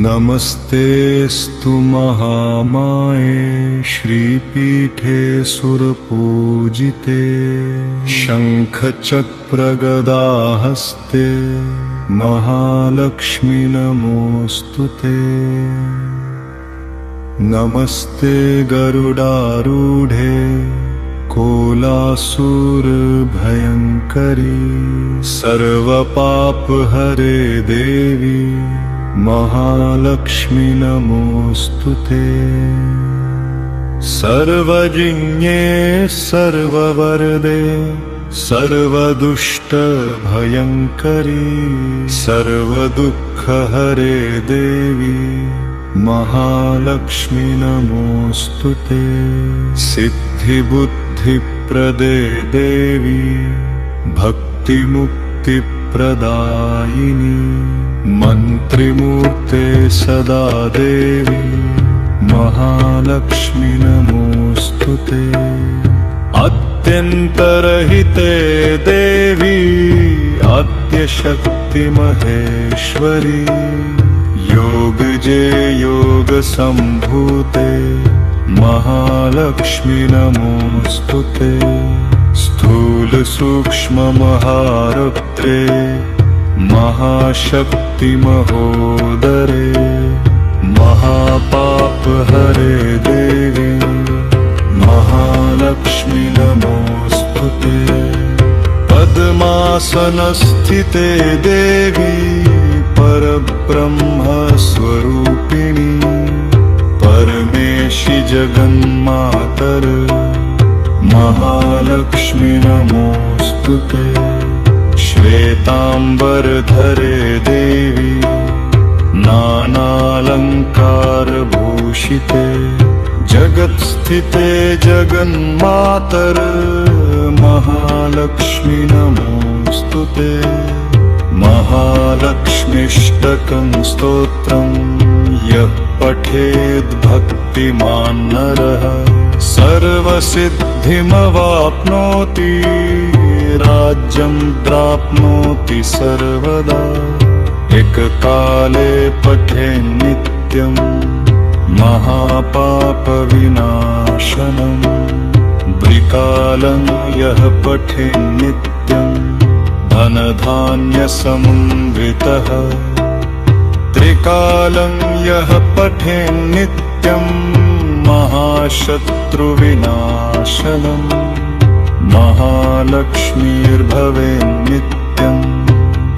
नमस्तेऽस्तु महामाये श्रीपीठे सुरपूजिते शङ्खचक्रगदाहस्ते महालक्ष्मी नमोऽस्तुते। नमस्ते गरुडारूढे कोलासुरभयङ्करी सर्वपापहरे देवी महालक्ष्मी नमोऽस्तुते। सर्वजिज्ञे सर्ववरदे सर्वदुष्टभयङ्करी सर्वदुःखहरे देवी महालक्ष्मी नमोऽस्तुते। सिद्धिबुद्धिप्रदे देवी भक्तिमुक्तिप्रदायिनी मन्त्रिमूर्ते सदा देवी महालक्ष्मी नमोऽस्तुते। अत्यन्तरहिते देवी आद्यशक्तिमहेश्वरी योगजे योगसम्भूते महालक्ष्मी नमोऽस्तुते। स्थूलसूक्ष्ममहारौद्रे महाशक्तिमहोदरे महापापहरे देवी महालक्ष्मी नमोऽस्तुते। पद्मासनस्थिते देवी परब्रह्मस्वरूपिणी परमेशि जगन्मातर महालक्ष्मी नमोऽस्तुते। श्वेताम्बरधरे देवी नानालङ्कारभूषिते जगत्स्थिते जगन्मातर महालक्ष्मी नमोऽस्तुते। महालक्ष्मीष्टकं स्तोत्रं यः पठेद् भक्तिमान् नरः सर्वसिद्धिमवाप्नोति राज्यं प्राप्नोति सर्वदा। एककाले पठेन्नित्यं महापापविनाशनम् द्विकालं यः पठेन्नित्यं धनधान्यसमन्वितः त्रिकालं यः पठेन्नित्यं महाशत्रुविनाशनम् महालक्ष्मीर्भवेन्नित्यं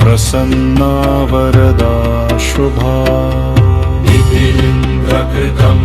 प्रसन्ना वरदा शुभा। इन्द्रकृतं